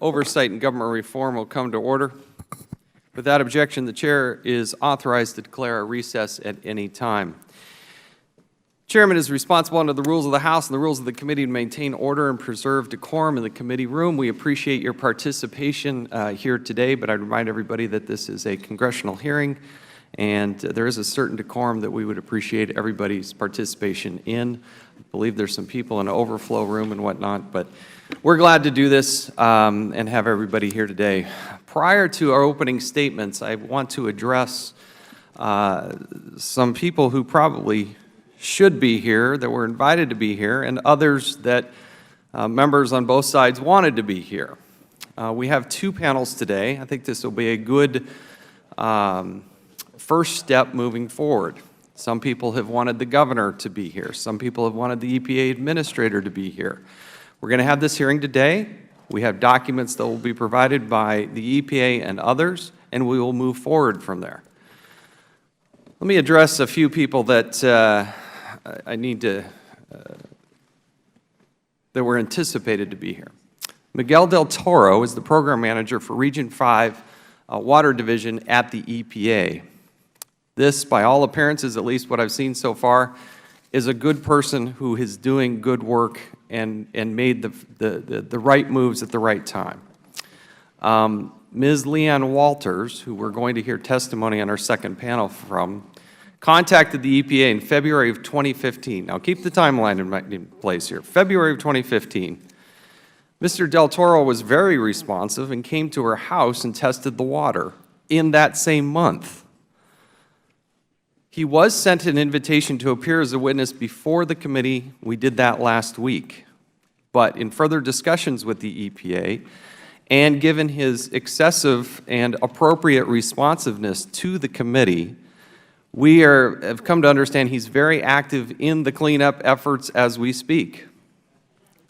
Oversight and Government Reform will come to order. Without objection, the Chair is authorized to declare a recess at any time. Chairman is responsible under the rules of the House and the rules of the committee to maintain order and preserve decorum in the committee room. We appreciate your participation here today, but I remind everybody that this is a congressional hearing, and there is a certain decorum that we would appreciate everybody's participation in. I believe there's some people in an overflow room and whatnot, but we're glad to do this and have everybody here today. Prior to our opening statements, I want to address some people who probably should be here, that were invited to be here, and others that members on both sides wanted to be here. We have two panels today. I think this will be a good first step moving forward. Some people have wanted the governor to be here. Some people have wanted the EPA administrator to be here. We're going to have this hearing today. We have documents that will be provided by the EPA and others, and we will move forward from there. Let me address a few people that I need to, that were anticipated to be here. Miguel Del Toro is the program manager for Region 5 Water Division at the EPA. This, by all appearances, at least what I've seen so far, is a good person who is doing good work and made the right moves at the right time. Ms. Leanne Walters, who we're going to hear testimony on our second panel from, contacted the EPA in February of 2015. Now keep the timeline in place here. February of 2015. Mr. Del Toro was very responsive and came to her house and tested the water in that same month. He was sent an invitation to appear as a witness before the committee. We did that last week. But in further discussions with the EPA, and given his excessive and appropriate responsiveness to the committee, we have come to understand he's very active in the cleanup efforts as we speak.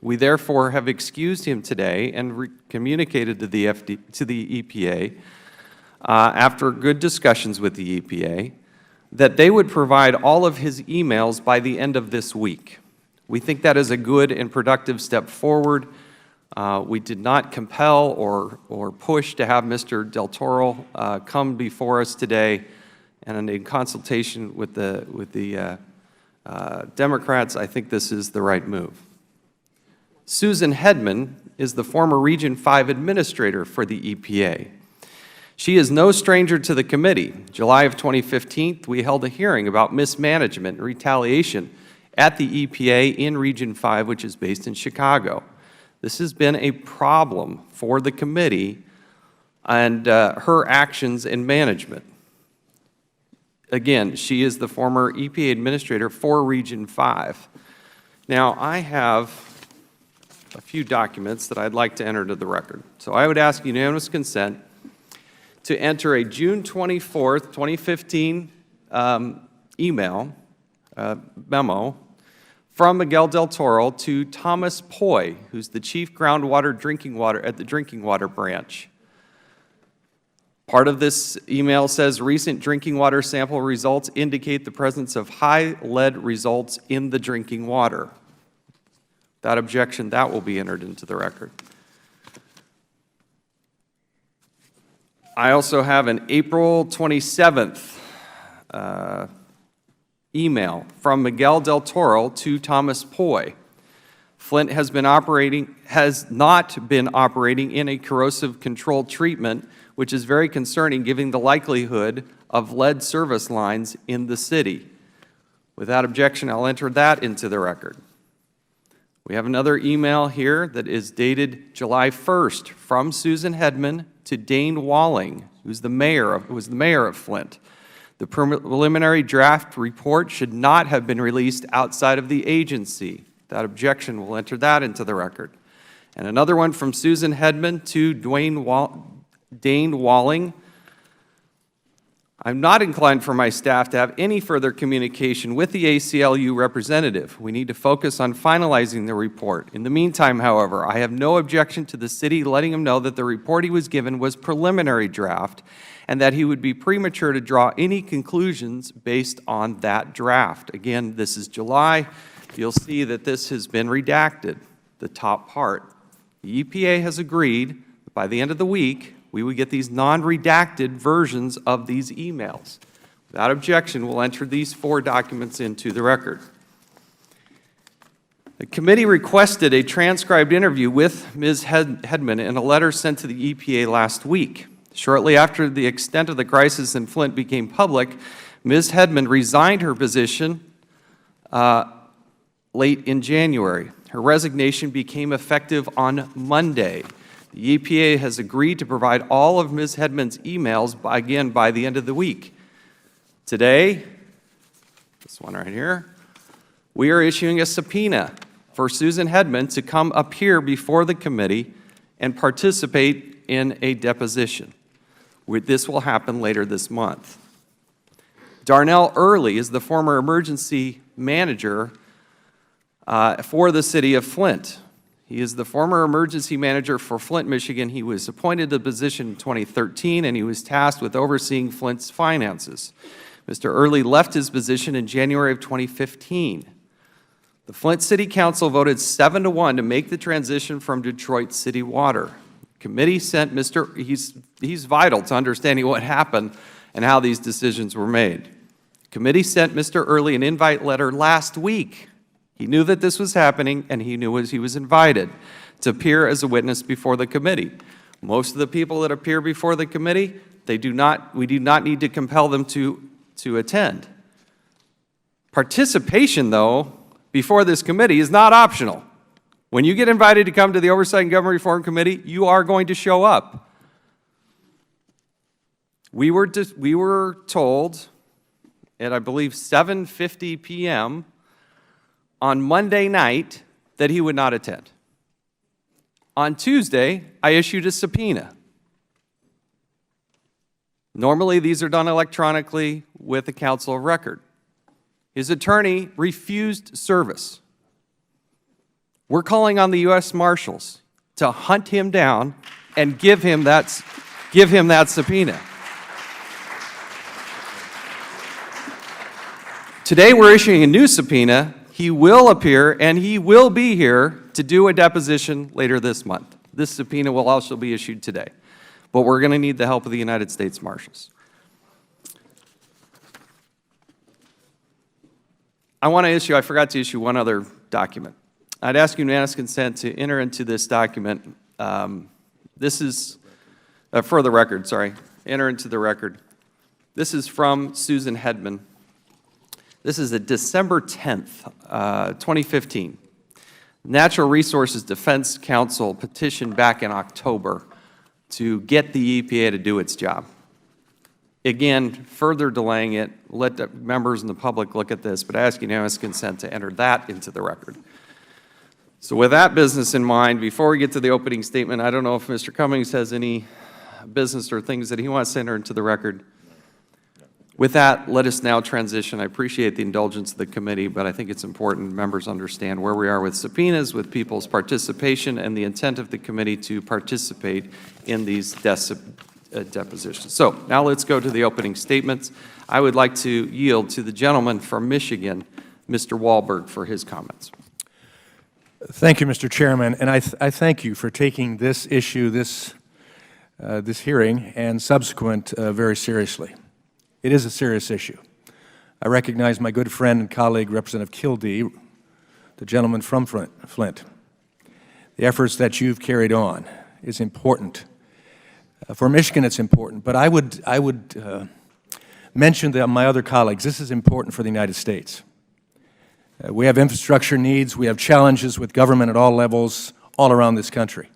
We therefore have excused him today and communicated to the EPA, after good discussions with the EPA, that they would provide all of his emails by the end of this week. We think that is a good and productive step forward. We did not compel or push to have Mr. Del Toro come before us today, and in consultation with the Democrats, I think this is the right move. Susan Hedman is the former Region 5 administrator for the EPA. She is no stranger to the committee. July of 2015, we held a hearing about mismanagement and retaliation at the EPA in Region 5, which is based in Chicago. This has been a problem for the committee and her actions and management. Again, she is the former EPA administrator for Region 5. Now, I have a few documents that I'd like to enter to the record. So I would ask unanimous consent to enter a June 24th, 2015 memo from Miguel Del Toro to Thomas Poi, who's the Chief Groundwater Drinking Water at the Drinking Water Branch. Part of this email says, recent drinking water sample results indicate the presence of high lead results in the drinking water. Without objection, that will be entered into the record. I also have an April 27th email from Miguel Del Toro to Thomas Poi. Flint has not been operating in a corrosive control treatment, which is very concerning given the likelihood of lead service lines in the city. Without objection, I'll enter that into the record. We have another email here that is dated July 1st from Susan Hedman to Dane Walling, who was the mayor of Flint. The preliminary draft report should not have been released outside of the agency. Without objection, we'll enter that into the record. And another one from Susan Hedman to Dane Walling. I'm not inclined for my staff to have any further communication with the ACLU representative. We need to focus on finalizing the report. In the meantime, however, I have no objection to the city letting him know that the report he was given was preliminary draft and that he would be premature to draw any conclusions based on that draft. Again, this is July. You'll see that this has been redacted, the top part. The EPA has agreed that by the end of the week, we would get these non-redacted versions of these emails. Without objection, we'll enter these 4 documents into the record. The committee requested a transcribed interview with Ms. Hedman in a letter sent to the EPA last week. Shortly after the extent of the crisis in Flint became public, Ms. Hedman resigned her position late in January. Her resignation became effective on Monday. The EPA has agreed to provide all of Ms. Hedman's emails, again, by the end of the week. Today, this one right here, we are issuing a subpoena for Susan Hedman to come appear before the committee and participate in a deposition. This will happen later this month. Darnell Early is the former emergency manager for the city of Flint. He is the former emergency manager for Flint, Michigan. He was appointed to the position in 2013, and he was tasked with overseeing Flint's finances. Mr. Early left his position in January of 2015. The Flint City Council voted 7-1 to make the transition from Detroit City Water. The committee sent he's vital to understanding what happened and how these decisions were made. The committee sent Mr. Early an invite letter last week. He knew that this was happening, and he knew he was invited to appear as a witness before the committee. Most of the people that appear before the committee, we do not need to compel them to attend. Participation, though, before this committee is not optional. When you get invited to come to the Oversight and Government Reform Committee, you are going to show up. We were told at, I believe, 7:50 p.m. on Monday night that he would not attend. On Tuesday, I issued a subpoena. Normally, these are done electronically with a counsel of record. His attorney refused service. We're calling on the U.S. Marshals to hunt him down and give him that subpoena. Today, we're issuing a new subpoena. He will appear, and he will be here to do a deposition later this month. This subpoena will also be issued today, but we're going to need the help of the United States Marshals. I forgot to issue one other document. I'd ask unanimous consent to enter into this document. This is, for the record, enter into the record. This is from Susan Hedman. This is a December 10th, 2015. Natural Resources Defense Council petitioned back in October to get the EPA to do its job. Again, further delaying it, let the members and the public look at this, but I ask unanimous consent to enter that into the record. So with that business in mind, before we get to the opening statement, I don't know if Mr. Cummings has any business or things that he wants to enter into the record. With that, let us now transition. I appreciate the indulgence of the committee, but I think it's important members understand where we are with subpoenas, with people's participation, and the intent of the committee to participate in these depositions. So now let's go to the opening statements. I would like to yield to the gentleman from Michigan, Mr. Wahlberg, for his comments. Thank you, Mr. Chairman, and I thank you for taking this issue, this hearing, and subsequent very seriously. It is a serious issue. I recognize my good friend and colleague, Representative Kildee, the gentleman from Flint. The efforts that you've carried on is important. For Michigan, it's important, but I would mention to my other colleagues, this is important for the United States. We have infrastructure needs, we have challenges with government at all levels, all around this country.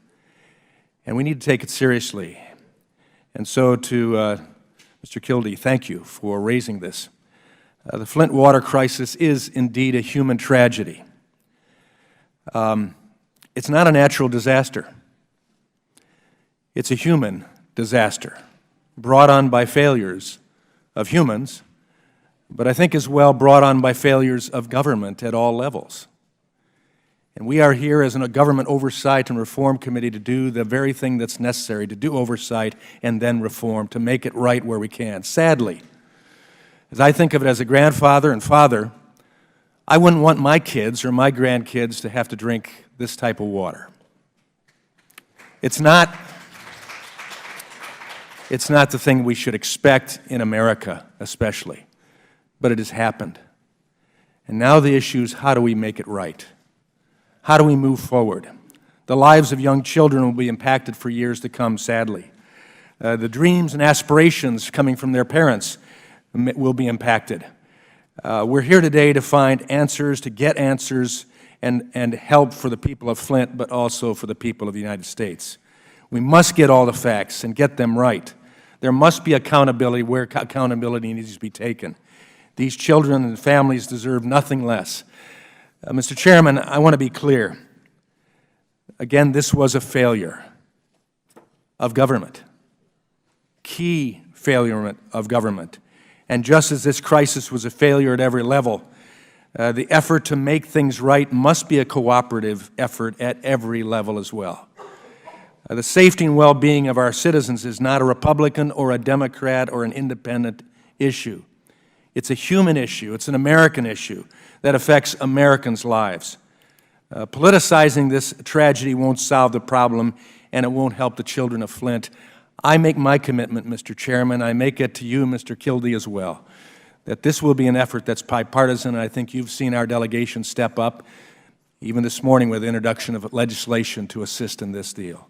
And we need to take it seriously. And so to Mr. Kildee, thank you for raising this. The Flint water crisis is indeed a human tragedy. It's not a natural disaster. It's a human disaster brought on by failures of humans, but I think as well brought on by failures of government at all levels. And we are here as a government oversight and reform committee to do the very thing that's necessary, to do oversight and then reform, to make it right where we can. Sadly, as I think of it as a grandfather and father, I wouldn't want my kids or my grandkids to have to drink this type of water. It's not the thing we should expect in America, especially, but it has happened. And now the issue is, how do we make it right? How do we move forward? The lives of young children will be impacted for years to come, sadly. The dreams and aspirations coming from their parents will be impacted. We're here today to find answers, to get answers, and help for the people of Flint, but also for the people of the United States. We must get all the facts and get them right. There must be accountability where accountability needs to be taken. These children and families deserve nothing less. Mr. Chairman, I want to be clear. Again, this was a failure of government, key failure of government. And just as this crisis was a failure at every level, the effort to make things right must be a cooperative effort at every level as well. The safety and well-being of our citizens is not a Republican or a Democrat or an independent issue. It's a human issue. It's an American issue that affects Americans' lives. Politicizing this tragedy won't solve the problem, and it won't help the children of Flint. I make my commitment, Mr. Chairman, I make it to you, Mr. Kildee, as well, that this will be an effort that's bipartisan, and I think you've seen our delegation step up, even this morning with the introduction of legislation to assist in this deal.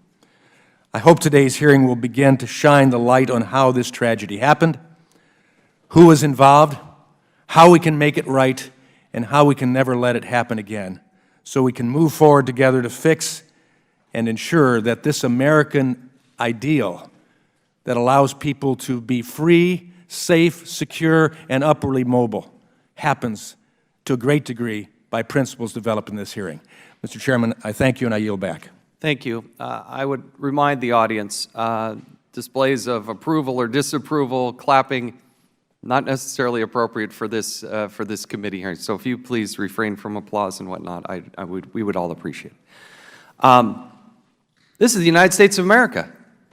I hope today's hearing will begin to shine the light on how this tragedy happened, who was involved, how we can make it right, and how we can never let it happen again, so we can move forward together to fix and ensure that this American ideal that allows people to be free, safe, secure, and upwardly mobile happens to a great degree by principles developed in this hearing. Mr. Chairman, I thank you and I yield back. Thank you. I would remind the audience, displays of approval or disapproval, clapping, not necessarily appropriate for this committee hearing. So if you please refrain from applause and whatnot, we would all appreciate it. This is the United States of America.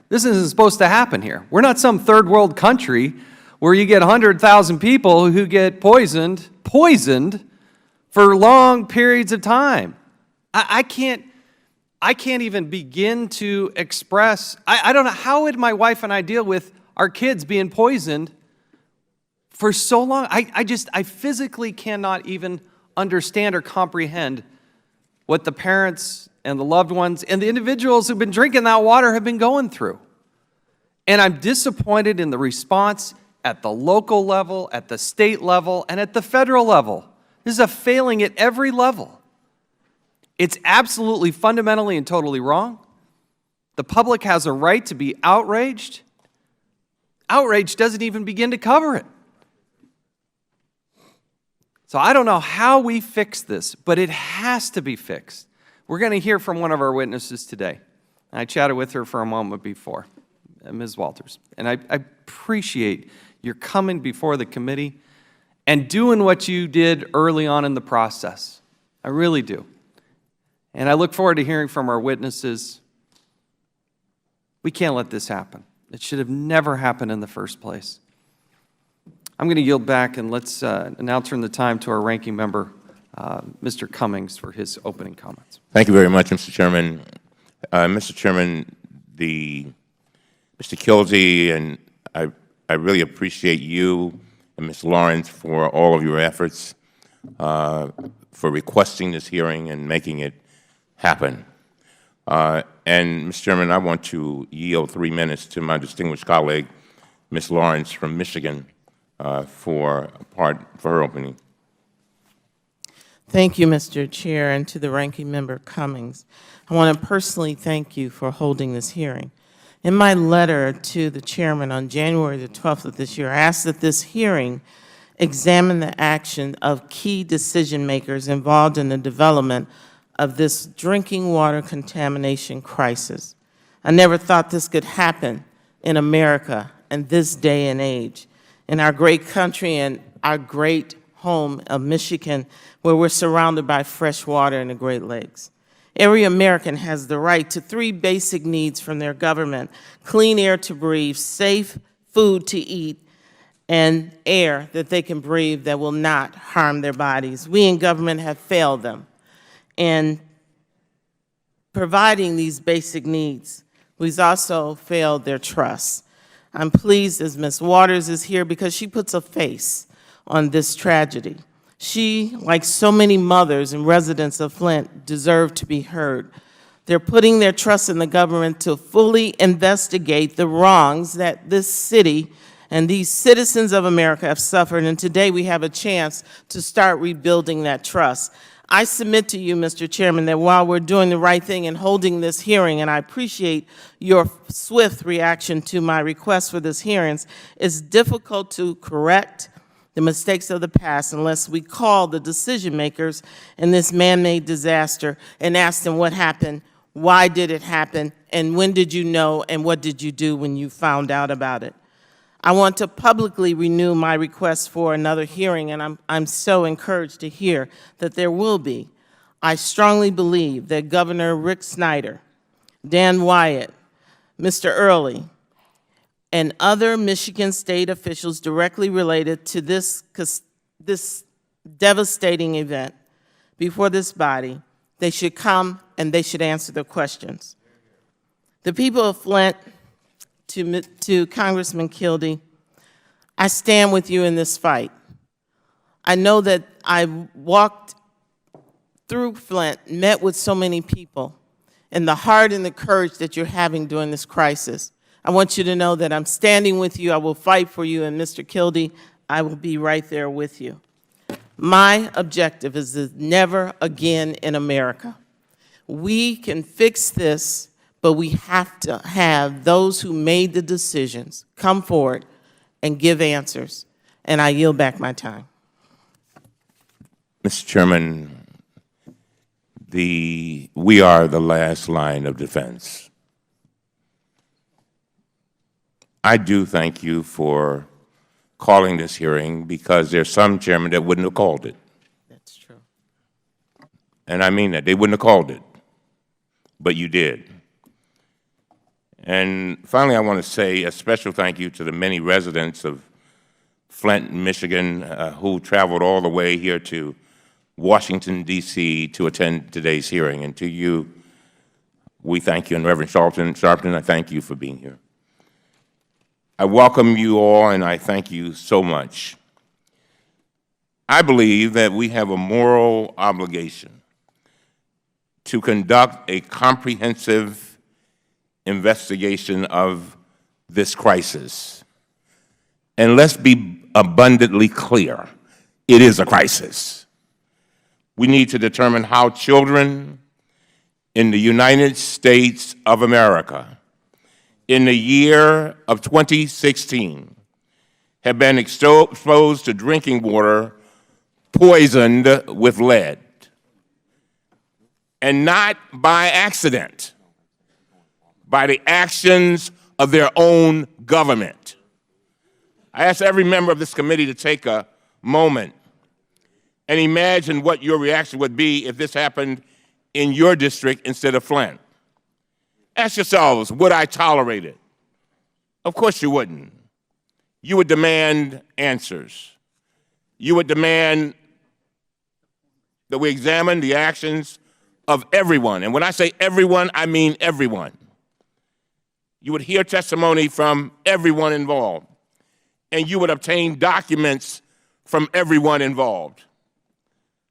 This isn't supposed to happen here. We're not some third world country where you get 100,000 people who get poisoned for long periods of time. I can't even begin to express, I don't know, how would my wife and I deal with our kids being poisoned for so long? I physically cannot even understand or comprehend what the parents and the loved ones and the individuals who've been drinking that water have been going through. And I'm disappointed in the response at the local level, at the state level, and at the federal level. This is a failing at every level. It's absolutely fundamentally and totally wrong. The public has a right to be outraged. Outrage doesn't even begin to cover it. So I don't know how we fix this, but it has to be fixed. We're going to hear from one of our witnesses today. I chatted with her for a moment before, Ms. Walters, and I appreciate your coming before the committee and doing what you did early on in the process. I really do. And I look forward to hearing from our witnesses. We can't let this happen. It should have never happened in the first place. I'm going to yield back, and let's now turn the time to our ranking member, Mr. Cummings, for his opening comments. Thank you very much, Mr. Chairman. Mr. Chairman, Mr. Kildee, and I really appreciate you and Ms. Lawrence for all of your efforts, for requesting this hearing and making it happen. And, Mr. Chairman, I want to yield 3 minutes to my distinguished colleague, Ms. Lawrence from Michigan, for her opening. Thank you, Mr. Chair, and to the ranking member Cummings. I want to personally thank you for holding this hearing. In my letter to the chairman on January the 12th of this year, I asked that this hearing examine the action of key decision makers involved in the development of this drinking water contamination crisis. I never thought this could happen in America in this day and age, in our great country and our great home of Michigan, where we're surrounded by fresh water in the Great Lakes. Every American has the right to 3 basic needs from their government: clean air to breathe, safe food to eat, and air that they can breathe that will not harm their bodies. We in government have failed them in providing these basic needs. who's also failed their trust. I'm pleased as Ms. Waters is here because she puts a face on this tragedy. She, like so many mothers and residents of Flint, deserve to be heard. They're putting their trust in the government to fully investigate the wrongs that this city and these citizens of America have suffered, and today we have a chance to start rebuilding that trust. I submit to you, Mr. Chairman, that while we're doing the right thing and holding this hearing, and I appreciate your swift reaction to my request for this hearing, it's difficult to correct the mistakes of the past unless we call the decision makers in this man-made disaster and ask them what happened, why did it happen, and when did you know, and what did you do when you found out about it. I want to publicly renew my request for another hearing, and I'm so encouraged to hear that there will be. I strongly believe that Governor Rick Snyder, Dan Wyatt, Mr. Early, and other Michigan state officials directly related to this devastating event before this body, they should come and they should answer the questions. The people of Flint, to Congressman Kildee, I stand with you in this fight. I know that I walked through Flint, met with so many people, and the heart and the courage that you're having during this crisis. I want you to know that I'm standing with you, I will fight for you, and Mr. Kildee, I will be right there with you. My objective is to never again in America. We can fix this, but we have to have those who made the decisions come forward and give answers. And I yield back my time. Mr. Chairman, we are the last line of defense. I do thank you for calling this hearing because there's some chairman that wouldn't have called it. That's true. And I mean that. They wouldn't have called it. But you did. And finally, I want to say a special thank you to the many residents of Flint, Michigan, who traveled all the way here to Washington, D.C. to attend today's hearing. And to you, we thank you. And Reverend Sharpton, I thank you for being here. I welcome you all, and I thank you so much. I believe that we have a moral obligation to conduct a comprehensive investigation of this crisis. And let's be abundantly clear, it is a crisis. We need to determine how children in the United States of America in the year of 2016 have been exposed to drinking water poisoned with lead. And not by accident, by the actions of their own government. I ask every member of this committee to take a moment and imagine what your reaction would be if this happened in your district instead of Flint. Ask yourselves, would I tolerate it? Of course you wouldn't. You would demand answers. You would demand that we examine the actions of everyone. And when I say everyone, I mean everyone. You would hear testimony from everyone involved, and you would obtain documents from everyone involved.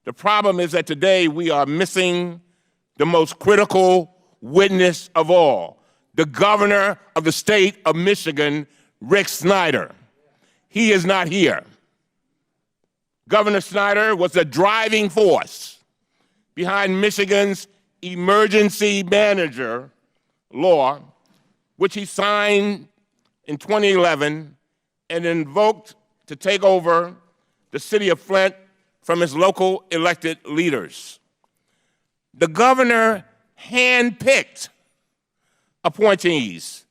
The problem is that today we are missing the most critical witness of all, the governor of the state of Michigan, Rick Snyder. He is not here. Governor Snyder was the driving force behind Michigan's emergency manager law, which he signed in 2011 and invoked to take over the city of Flint from his local elected leaders. The governor handpicked appointees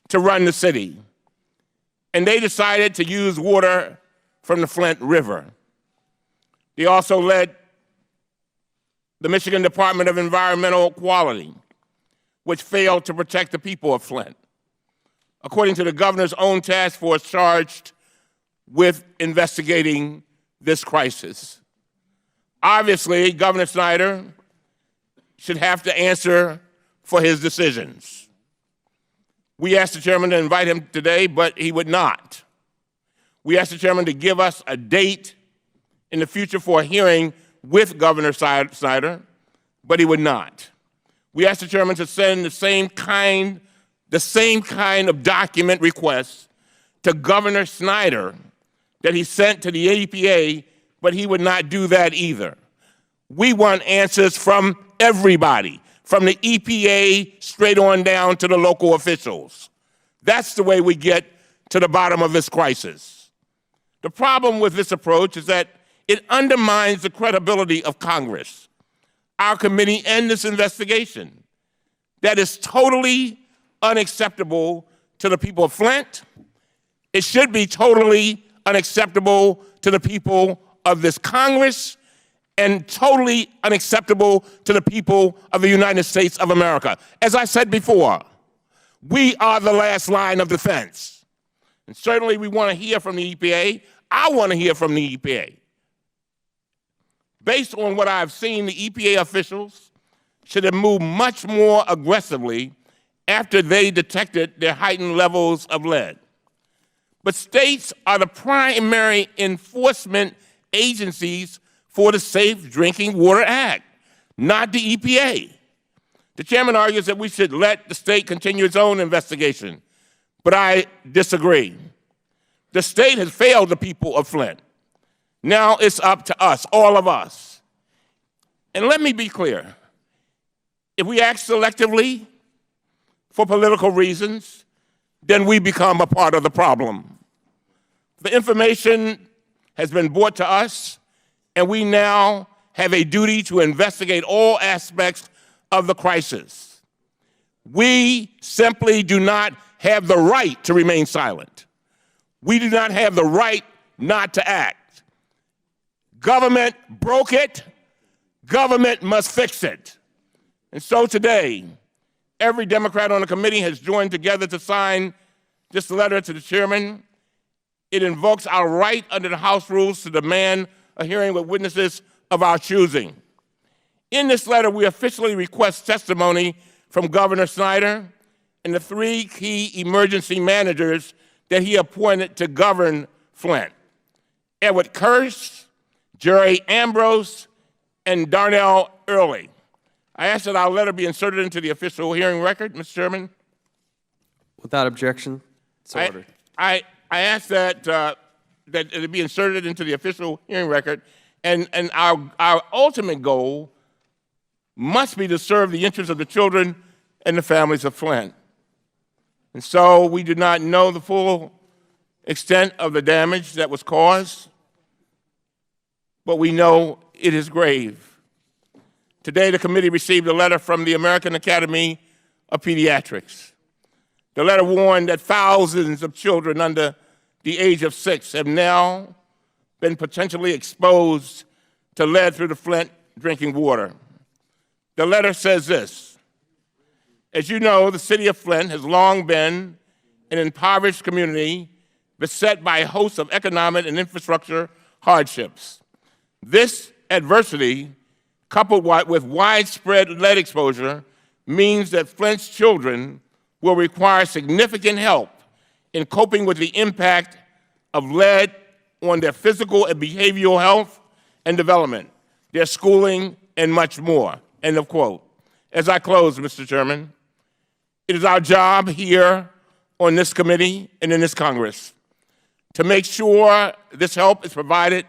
to run the city, and they decided to use water from the Flint River. They also led the Michigan Department of Environmental Quality, which failed to protect the people of Flint, according to the governor's own task force charged with investigating this crisis. Obviously, Governor Snyder should have to answer for his decisions. We asked the chairman to invite him today, but he would not. We asked the chairman to give us a date in the future for a hearing with Governor Snyder, but he would not. We asked the chairman to send the same kind of document request to Governor Snyder that he sent to the EPA, but he would not do that either. We want answers from everybody, from the EPA straight on down to the local officials. That's the way we get to the bottom of this crisis. The problem with this approach is that it undermines the credibility of Congress, our committee, and this investigation. That is totally unacceptable to the people of Flint. It should be totally unacceptable to the people of this Congress, and totally unacceptable to the people of the United States of America. As I said before, we are the last line of defense. And certainly we want to hear from the EPA. I want to hear from the EPA. Based on what I've seen, the EPA officials should have moved much more aggressively after they detected their heightened levels of lead. But states are the primary enforcement agencies for the Safe Drinking Water Act, not the EPA. The chairman argues that we should let the state continue its own investigation, but I disagree. The state has failed the people of Flint. Now it's up to us, all of us. And let me be clear. If we act selectively for political reasons, then we become a part of the problem. The information has been brought to us, and we now have a duty to investigate all aspects of the crisis. We simply do not have the right to remain silent. We do not have the right not to act. Government broke it. Government must fix it. And so today, every Democrat on the committee has joined together to sign this letter to the chairman. It invokes our right under the House rules to demand a hearing with witnesses of our choosing. In this letter, we officially request testimony from Governor Snyder and the 3 key emergency managers that he appointed to govern Flint: Edward Kirsch, Jerry Ambrose, and Darnell Early. I ask that our letter be inserted into the official hearing record, Mr. Chairman. Without objection, so ordered. I ask that that it be inserted into the official hearing record, and our ultimate goal must be to serve the interests of the children and the families of Flint. And so we do not know the full extent of the damage that was caused, but we know it is grave. Today, the committee received a letter from the American Academy of Pediatrics. The letter warned that thousands of children under the age of 6 have now been potentially exposed to lead through the Flint drinking water. The letter says this: as you know, the city of Flint has long been an impoverished community beset by a host of economic and infrastructure hardships. This adversity, coupled with widespread lead exposure, means that Flint's children will require significant help in coping with the impact of lead on their physical and behavioral health and development, their schooling, and much more. End of quote. As I close, Mr. Chairman, it is our job here on this committee and in this Congress to make sure this help is provided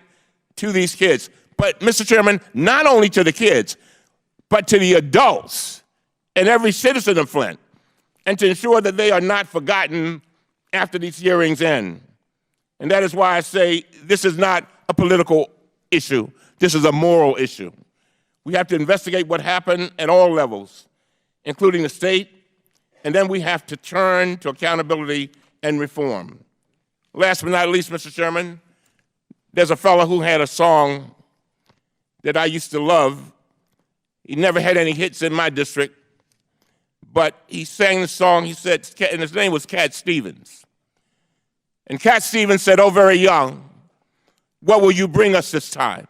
to these kids. But, Mr. Chairman, not only to the kids, but to the adults and every citizen of Flint, and to ensure that they are not forgotten after these hearings end. And that is why I say this is not a political issue. This is a moral issue. We have to investigate what happened at all levels, including the state, and then we have to turn to accountability and reform. Last but not least, Mr. Chairman, there's a fellow who had a song that I used to love. He never had any hits in my district, but he sang the song, he said, and his name was Cat Stevens. And Cat Stevens said, "Oh, very young, what will you bring us this time?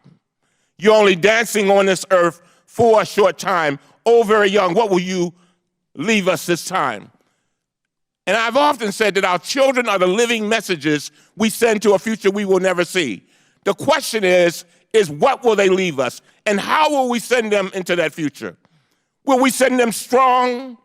You're only dancing on this earth for a short time. Oh, very young, what will you leave us this time?" And I've often said that our children are the living messages we send to a future we will never see. The question is what will they leave us? And how will we send them into that future? Will we send them strong?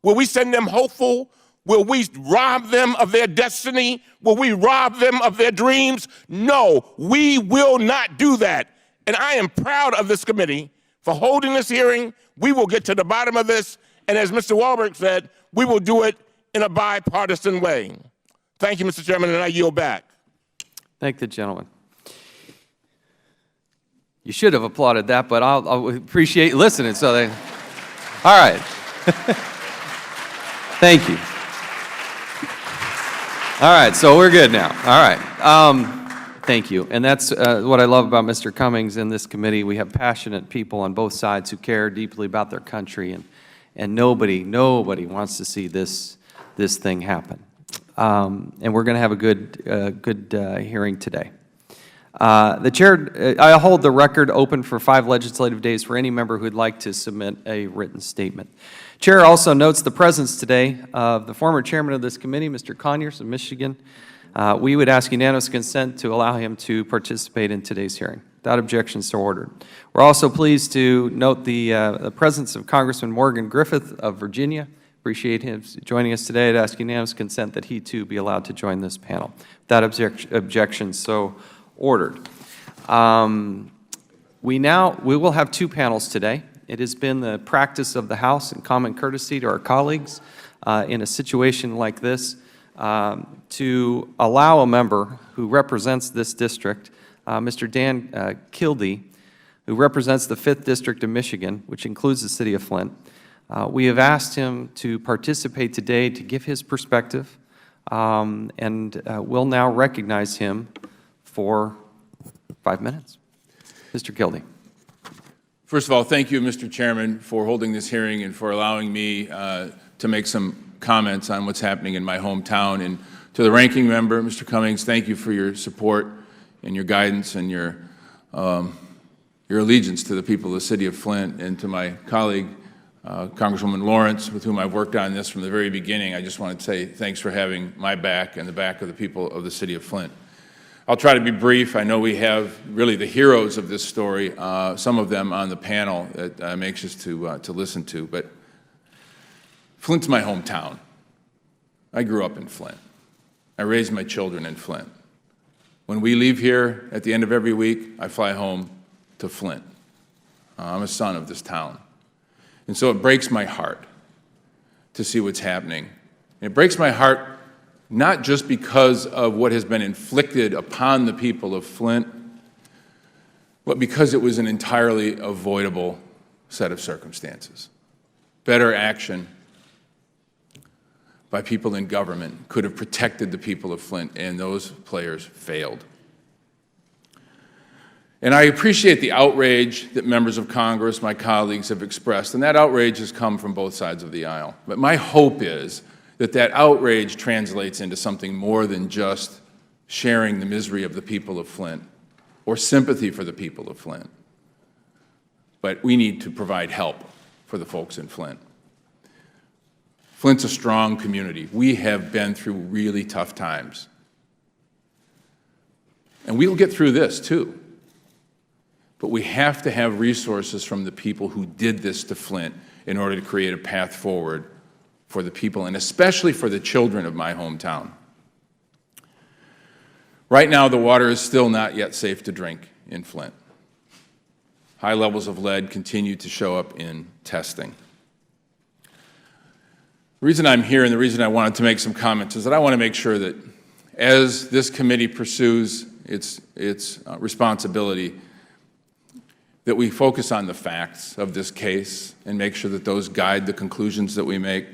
Will we send them hopeful? Will we rob them of their destiny? Will we rob them of their dreams? No, we will not do that. And I am proud of this committee for holding this hearing. We will get to the bottom of this. And as Mr. Walberg said, we will do it in a bipartisan way. Thank you, Mr. Chairman, and I yield back. Thank the gentleman. You should have applauded that, but I'll appreciate you listening. So they, all right. Thank you. All right, so we're good now. All right. Thank you. And that's what I love about Mr. Cummings and this committee. We have passionate people on both sides who care deeply about their country, and nobody wants to see this thing happen. And we're going to have a good hearing today. The chair, I hold the record open for 5 legislative days for any member who would like to submit a written statement. Chair also notes the presence today of the former chairman of this committee, Mr. Conyers of Michigan. We would ask unanimous consent to allow him to participate in today's hearing. Without objection, so ordered. We're also pleased to note the presence of Congressman Morgan Griffith of Virginia. Appreciate him joining us today. I'd ask unanimous consent that he too be allowed to join this panel. Without objection, so ordered. We will have 2 panels today. It has been the practice of the House and common courtesy to our colleagues in a situation like this to allow a member who represents this district, Mr. Dan Kildee, who represents the 5th District of Michigan, which includes the city of Flint. We have asked him to participate today to give his perspective, and we'll now recognize him for 5 minutes. Mr. Kildee. First of all, thank you, Mr. Chairman, for holding this hearing and for allowing me to make some comments on what's happening in my hometown. And to the ranking member, Mr. Cummings, thank you for your support and your guidance and your allegiance to the people of the city of Flint. And to my colleague, Congresswoman Lawrence, with whom I've worked on this from the very beginning, I just want to say thanks for having my back and the back of the people of the city of Flint. I'll try to be brief. I know we have really the heroes of this story, some of them on the panel that I'm anxious to listen to. But Flint's my hometown. I grew up in Flint. I raised my children in Flint. When we leave here at the end of every week, I fly home to Flint. I'm a son of this town. And so it breaks my heart to see what's happening. And it breaks my heart not just because of what has been inflicted upon the people of Flint, but because it was an entirely avoidable set of circumstances. Better action by people in government could have protected the people of Flint, and those players failed. And I appreciate the outrage that members of Congress, my colleagues, have expressed, and that outrage has come from both sides of the aisle. But my hope is that outrage translates into something more than just sharing the misery of the people of Flint or sympathy for the people of Flint. But we need to provide help for the folks in Flint. Flint's a strong community. We have been through really tough times. And we'll get through this too. But we have to have resources from the people who did this to Flint in order to create a path forward for the people, and especially for the children of my hometown. Right now, the water is still not yet safe to drink in Flint. High levels of lead continue to show up in testing. The reason I'm here and the reason I wanted to make some comments is that I want to make sure that as this committee pursues its responsibility, that we focus on the facts of this case and make sure that those guide the conclusions that we make.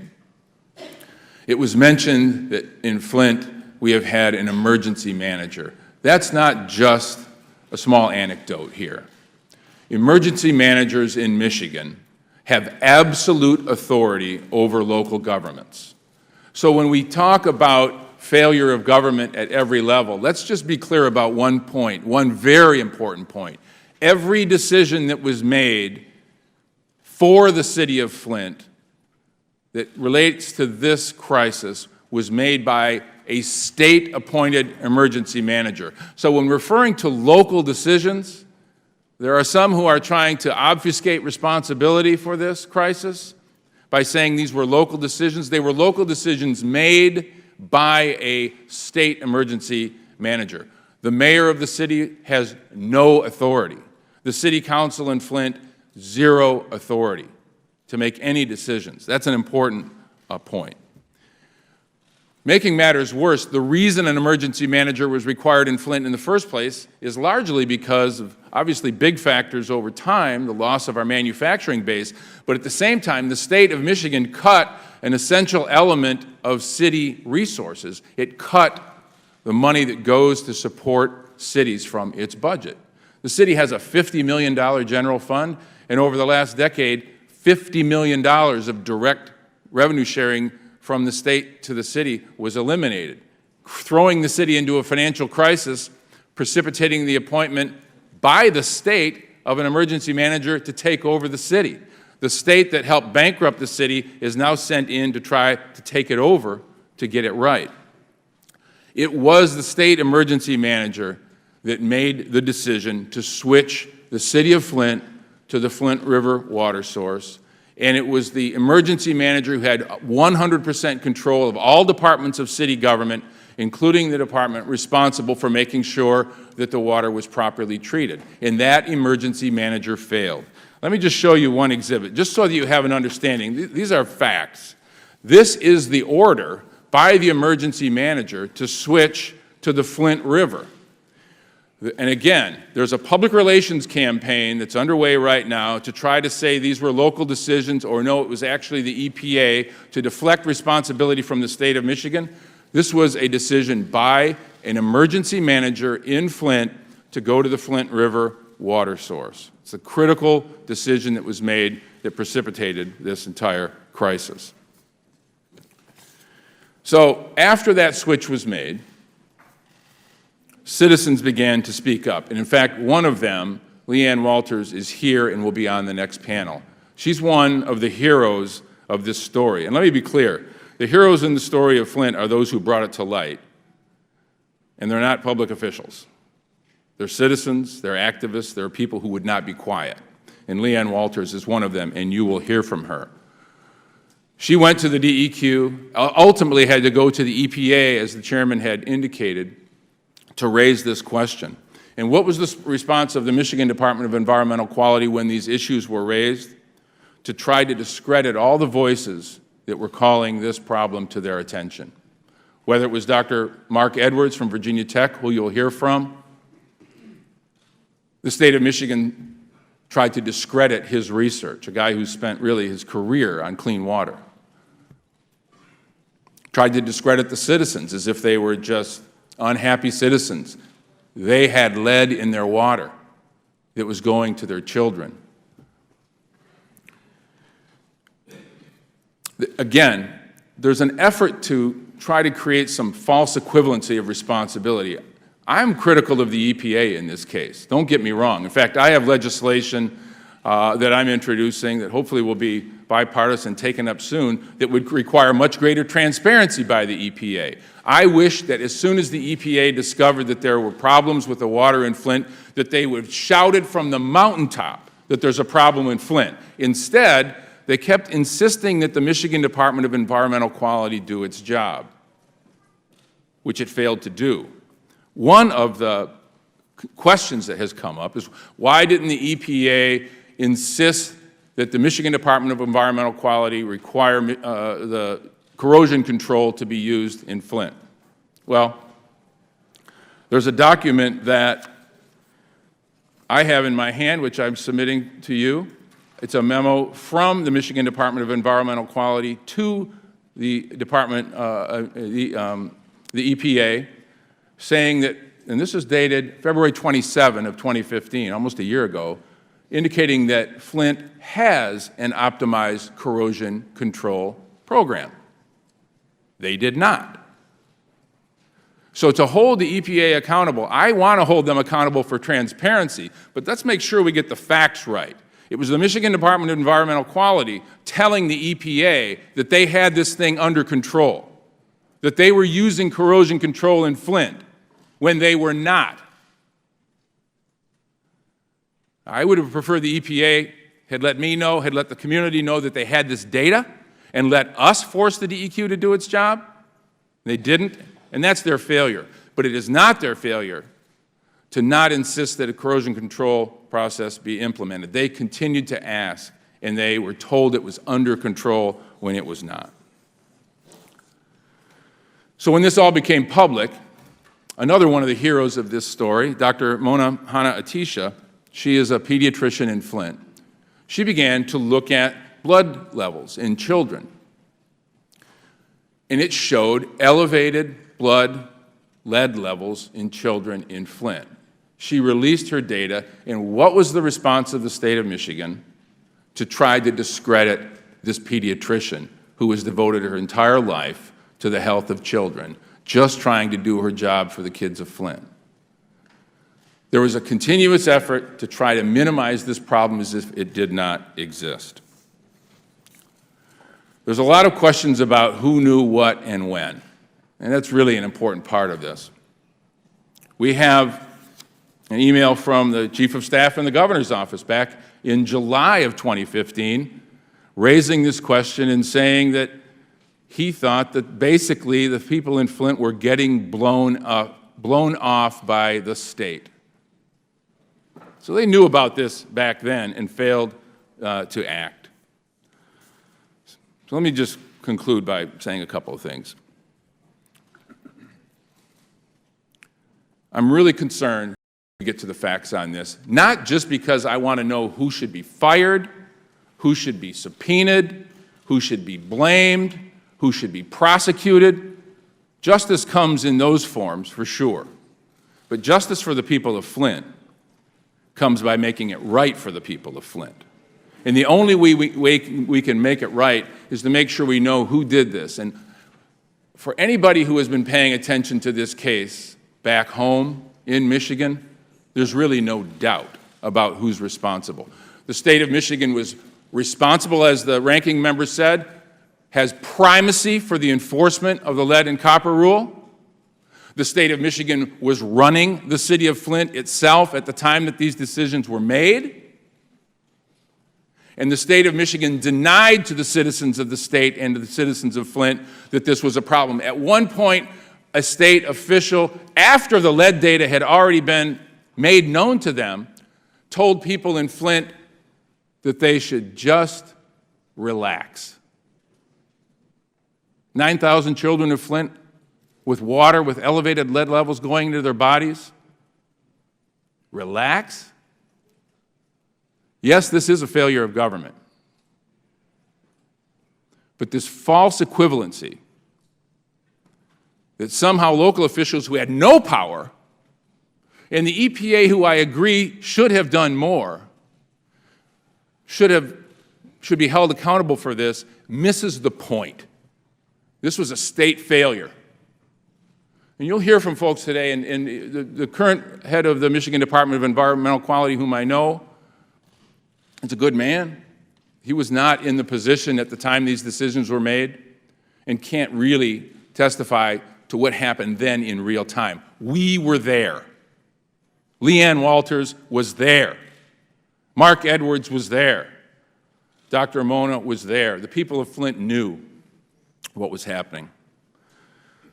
It was mentioned that in Flint, we have had an emergency manager. That's not just a small anecdote here. Emergency managers in Michigan have absolute authority over local governments. So when we talk about failure of government at every level, let's just be clear about one point, one very important point. Every decision that was made for the city of Flint that relates to this crisis was made by a state-appointed emergency manager. So when referring to local decisions, there are some who are trying to obfuscate responsibility for this crisis by saying these were local decisions. They were local decisions made by a state emergency manager. The mayor of the city has no authority. The city council in Flint, zero authority to make any decisions. That's an important point. Making matters worse, the reason an emergency manager was required in Flint in the first place is largely because of obviously big factors over time, the loss of our manufacturing base, but at the same time, the state of Michigan cut an essential element of city resources. It cut the money that goes to support cities from its budget. The city has a $50 million general fund, and over the last decade, $50 million of direct revenue sharing from the state to the city was eliminated, throwing the city into a financial crisis, precipitating the appointment by the state of an emergency manager to take over the city. The state that helped bankrupt the city is now sent in to try to take it over to get it right. It was the state emergency manager that made the decision to switch the city of Flint to the Flint River water source, and it was the emergency manager who had 100% control of all departments of city government, including the department responsible for making sure that the water was properly treated. And that emergency manager failed. Let me just show you one exhibit, just so that you have an understanding. These are facts. This is the order by the emergency manager to switch to the Flint River. And again, there's a public relations campaign that's underway right now to try to say these were local decisions, or no, it was actually the EPA, to deflect responsibility from the state of Michigan. This was a decision by an emergency manager in Flint to go to the Flint River water source. It's a critical decision that was made that precipitated this entire crisis. So after that switch was made, citizens began to speak up. And in fact, one of them, Leanne Walters, is here and will be on the next panel. She's one of the heroes of this story. And let me be clear, the heroes in the story of Flint are those who brought it to light. And they're not public officials. They're citizens, they're activists, they're people who would not be quiet. And Leanne Walters is one of them, and you will hear from her. She went to the DEQ, ultimately had to go to the EPA, as the chairman had indicated, to raise this question. And what was the response of the Michigan Department of Environmental Quality when these issues were raised? To try to discredit all the voices that were calling this problem to their attention. Whether it was Dr. Mark Edwards from Virginia Tech, who you'll hear from, the state of Michigan tried to discredit his research, a guy who spent really his career on clean water. Tried to discredit the citizens as if they were just unhappy citizens. They had lead in their water that was going to their children. Again, there's an effort to try to create some false equivalency of responsibility. I'm critical of the EPA in this case. Don't get me wrong. In fact, I have legislation that I'm introducing that hopefully will be bipartisan, taken up soon, that would require much greater transparency by the EPA. I wish that as soon as the EPA discovered that there were problems with the water in Flint, that they would shout it from the mountaintop that there's a problem in Flint. Instead, they kept insisting that the Michigan Department of Environmental Quality do its job, which it failed to do. One of the questions that has come up is, why didn't the EPA insist that the Michigan Department of Environmental Quality require the corrosion control to be used in Flint? Well, there's a document that I have in my hand, which I'm submitting to you. It's a memo from the Michigan Department of Environmental Quality to the department, the EPA, saying that, and this is dated February 27 of 2015, almost a year ago, indicating that Flint has an optimized corrosion control program. They did not. So to hold the EPA accountable, I want to hold them accountable for transparency, but let's make sure we get the facts right. It was the Michigan Department of Environmental Quality telling the EPA that they had this thing under control. that they were using corrosion control in Flint when they were not. I would have preferred the EPA had let me know, had let the community know that they had this data and let us force the DEQ to do its job. They didn't, and that's their failure. But it is not their failure to not insist that a corrosion control process be implemented. They continued to ask, and they were told it was under control when it was not. So when this all became public, another one of the heroes of this story, Dr. Mona Hanna-Attisha, she is a pediatrician in Flint. She began to look at blood levels in children, and it showed elevated blood lead levels in children in Flint. She released her data, and what was the response of the state of Michigan? To try to discredit this pediatrician who has devoted her entire life to the health of children, just trying to do her job for the kids of Flint. There was a continuous effort to try to minimize this problem as if it did not exist. There's a lot of questions about who knew what and when, and that's really an important part of this. We have an email from the Chief of Staff in the Governor's office back in July of 2015 raising this question and saying that he thought that basically the people in Flint were getting blown off by the state. So they knew about this back then and failed to act. So let me just conclude by saying a couple of things. I'm really concerned to get to the facts on this, not just because I want to know who should be fired, who should be subpoenaed, who should be blamed, who should be prosecuted. Justice comes in those forms, for sure. But justice for the people of Flint comes by making it right for the people of Flint. And the only way we can make it right is to make sure we know who did this. And for anybody who has been paying attention to this case back home in Michigan, there's really no doubt about who's responsible. The state of Michigan was responsible, as the ranking member said, has primacy for the enforcement of the lead and copper rule. The state of Michigan was running the city of Flint itself at the time that these decisions were made. And the state of Michigan denied to the citizens of the state and to the citizens of Flint that this was a problem. At one point, a state official, after the lead data had already been made known to them, told people in Flint that they should just relax. 9,000 children of Flint with water with elevated lead levels going into their bodies. Relax? Yes, this is a failure of government. But this false equivalency that somehow local officials who had no power and the EPA, who I agree should have done more, should be held accountable for this, misses the point. This was a state failure. And you'll hear from folks today, and the current head of the Michigan Department of Environmental Quality, whom I know, is a good man. He was not in the position at the time these decisions were made and can't really testify to what happened then in real time. We were there. Leanne Walters was there. Mark Edwards was there. Dr. Mona was there. The people of Flint knew what was happening.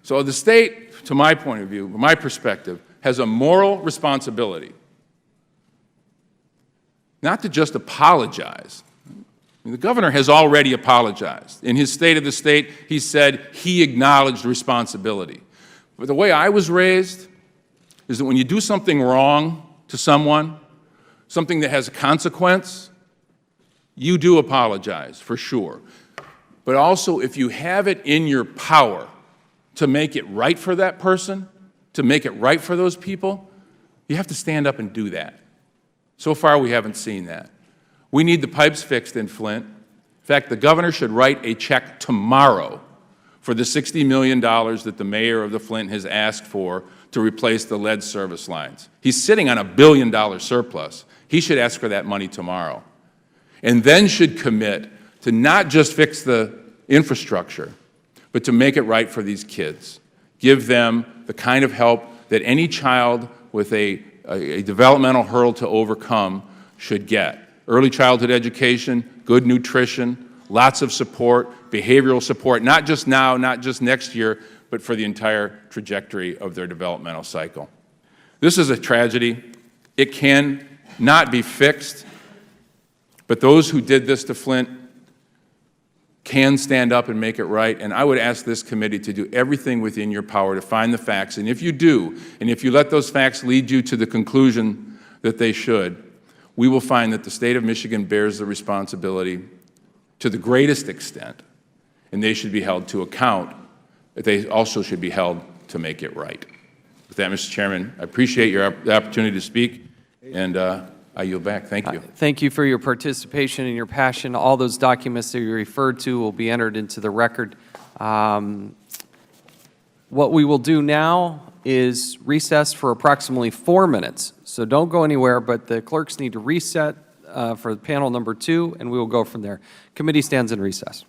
So the state, to my point of view, my perspective, has a moral responsibility not to just apologize. The governor has already apologized. In his State of the State, he said he acknowledged responsibility. But the way I was raised is that when you do something wrong to someone, something that has a consequence, you do apologize, for sure. But also, if you have it in your power to make it right for that person, to make it right for those people, you have to stand up and do that. So far, we haven't seen that. We need the pipes fixed in Flint. In fact, the governor should write a check tomorrow for the $60 million that the mayor of the Flint has asked for to replace the lead service lines. He's sitting on $1 billion surplus. He should ask for that money tomorrow. And then should commit to not just fix the infrastructure, but to make it right for these kids. Give them the kind of help that any child with a developmental hurdle to overcome should get. Early childhood education, good nutrition, lots of support, behavioral support, not just now, not just next year, but for the entire trajectory of their developmental cycle. This is a tragedy. It can not be fixed, but those who did this to Flint can stand up and make it right, and I would ask this committee to do everything within your power to find the facts, and if you do, and if you let those facts lead you to the conclusion that they should, we will find that the state of Michigan bears the responsibility to the greatest extent, and they should be held to account, but they also should be held to make it right. With that, Mr. Chairman, I appreciate the opportunity to speak, and I yield back. Thank you. Thank you for your participation and your passion. All those documents that you referred to will be entered into the record. What we will do now is recess for approximately 4 minutes. So don't go anywhere, but the clerks need to reset for panel number 2, and we will go from there. Committee stands in recess.